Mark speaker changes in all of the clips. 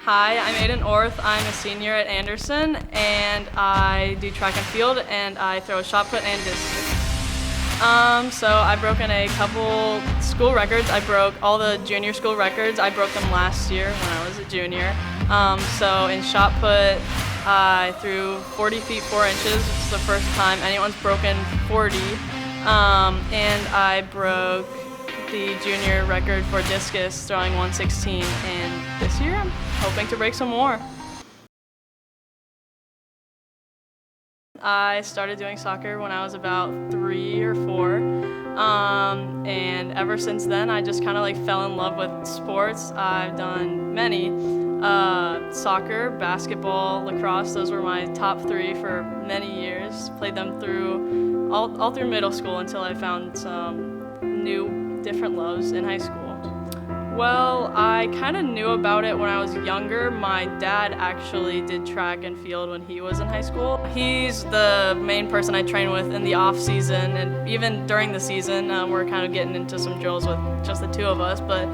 Speaker 1: Hi, I'm Aidan Orth. I'm a senior at Anderson, and I do track and field, and I throw shot put and discus. So I've broken a couple school records. I broke all the junior school records. I broke them last year when I was a junior. So in shot put, I threw 40 feet 4 inches. It's the first time anyone's broken 40. And I broke the junior record for discus, throwing 116, and this year I'm hoping to break some more. I started doing soccer when I was about 3 or 4, and ever since then I just kind of fell in love with sports. I've done many, soccer, basketball, lacrosse. Those were my top 3 for many years. Played them through all through middle school until I found some new different loves in high school. Well, I kind of knew about it when I was younger. My dad actually did track and field when he was in high school. He's the main person I train with in the off season, and even during the season, we're kind of getting into some drills with just the 2 of us, but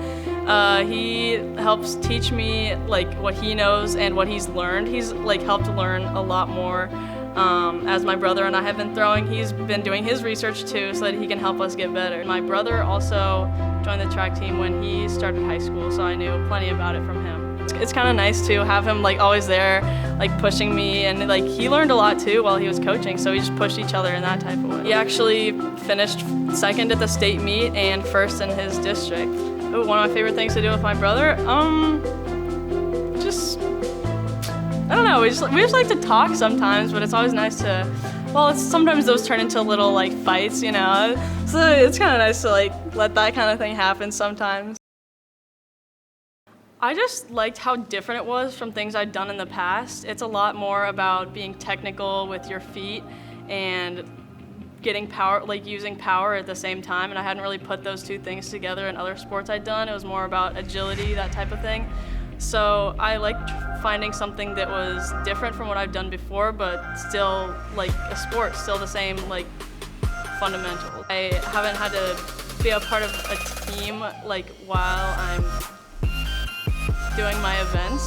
Speaker 1: he helps teach me what he knows and what he's learned. He's helped learn a lot more. As my brother and I have been throwing, he's been doing his research too so that he can help us get better. My brother also joined the track team when he started high school, so I knew plenty about it from him. It's kind of nice to have him always there, pushing me, and he learned a lot too while he was coaching, so we just pushed each other in that type of way. He actually finished 2nd at the state meet and 1st in his district. Ooh, one of my favorite things to do with my brother, I don't know, we just like to talk sometimes, but it's always nice to, sometimes those turn into little fights, so it's kind of nice to let that kind of thing happen sometimes. I just liked how different it was from things I'd done in the past. It's a lot more about being technical with your feet and getting power, using power at the same time, and I hadn't really put those 2 things together in other sports I'd done. It was more about agility, that type of thing. So I liked finding something that was different from what I've done before, but still a sport, still the same fundamentals. I haven't had to be a part of a team while I'm doing my events.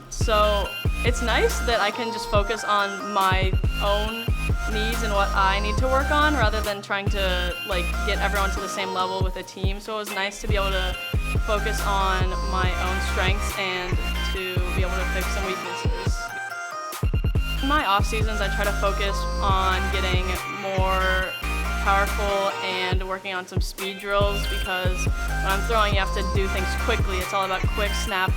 Speaker 1: So it's nice that I can just focus on my own needs and what I need to work on rather than trying to get everyone to the same level with a team. So it was nice to be able to focus on my own strengths and to be able to fix some weaknesses. In my off seasons, I try to focus on getting more powerful and working on some speed drills, because when I'm throwing you have to do things quickly. It's all about quick snap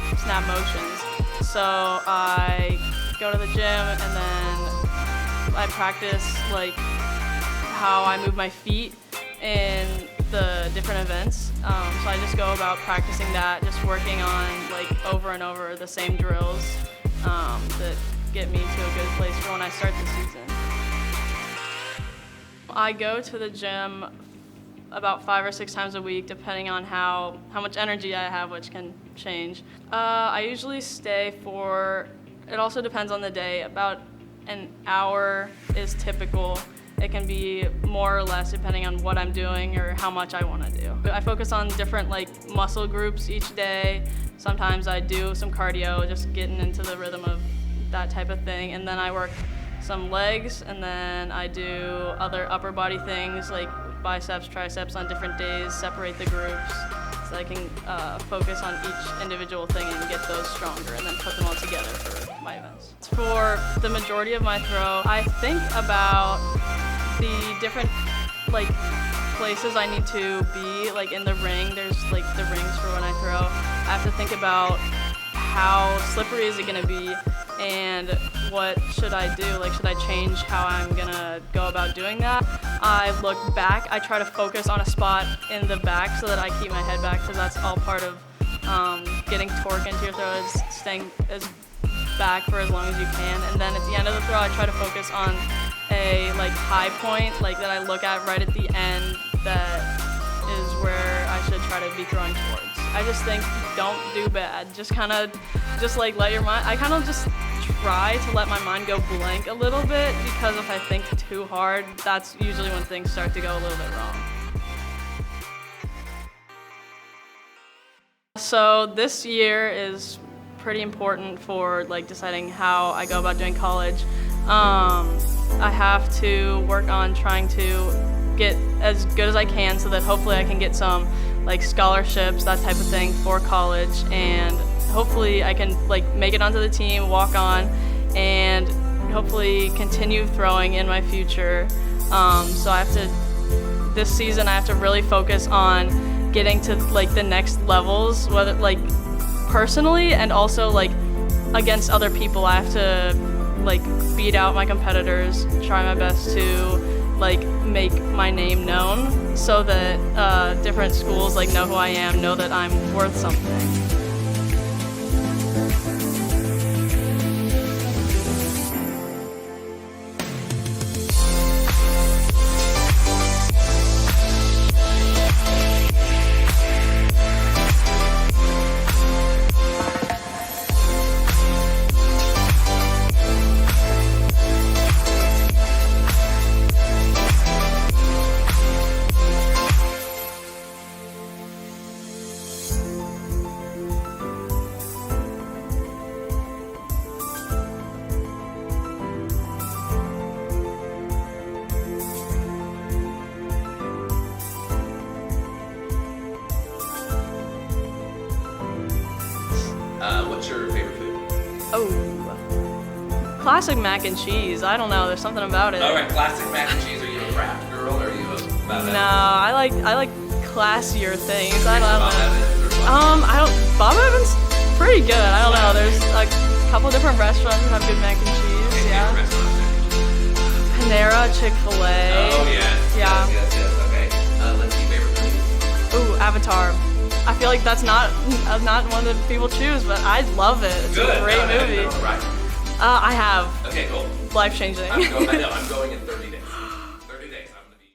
Speaker 1: motions. So I go to the gym and then I practice how I move my feet in the different events. So I just go about practicing that, just working on over and over the same drills that get me to a good place for when I start the season. I go to the gym about 5 or 6 times a week, depending on how much energy I have, which can change. I usually stay for, it also depends on the day, about an hour is typical. It can be more or less depending on what I'm doing or how much I want to do. I focus on different muscle groups each day. Sometimes I do some cardio, just getting into the rhythm of that type of thing, and then I work some legs, and then I do other upper body things like biceps, triceps on different days, separate the groups so I can focus on each individual thing and get those stronger and then put them all together for my events. For the majority of my throw, I think about the different places I need to be in the ring. There's the rings for when I throw. I have to think about how slippery is it going to be and what should I do? Should I change how I'm gonna go about doing that? I look back. I try to focus on a spot in the back so that I keep my head back, because that's all part of getting torque into your throw, is staying as back for as long as you can. And then at the end of the throw, I try to focus on a high point that I look at right at the end, that is where I should try to be throwing towards. I just think don't do bad. Just let your mind, I kind of just try to let my mind go blank a little bit, because if I think too hard, that's usually when things start to go a little bit wrong. So this year is pretty important for like deciding how I go about doing college. I have to work on trying to get as good as I can so that hopefully I can get some like scholarships, that type of thing for college, and hopefully I can like make it onto the team, walk on, and hopefully continue throwing in my future. So this season I have to really focus on getting to like the next levels, whether like personally and also like against other people. I have to like beat out my competitors, try my best to like make my name known so that different schools like know who I am, know that I'm worth something.
Speaker 2: What's your favorite food?
Speaker 1: Oh, classic mac and cheese. I don't know. There's something about it.
Speaker 2: All right, classic mac and cheese. Are you a craft girl or are you about that?
Speaker 1: No, I like classier things. I don't
Speaker 2: Bob
Speaker 1: know.
Speaker 2: Evans or what?
Speaker 1: I don't. Bob Evans, pretty good. I don't know. There's a couple different restaurants that have good mac and cheese.
Speaker 2: Okay,
Speaker 1: Yeah.
Speaker 2: favorite restaurant?
Speaker 1: Panera, Chick-fil-A.
Speaker 2: Oh yes.
Speaker 1: Yeah.
Speaker 2: Yes. Okay. Let's see, favorite movie.
Speaker 1: Ooh, Avatar. I feel like that's not one that people choose, but I love it. It's
Speaker 2: Good.
Speaker 1: a great movie.
Speaker 2: Right.
Speaker 1: I have.
Speaker 2: Okay, cool.
Speaker 1: Life-changing.
Speaker 2: I'm going in 30 days.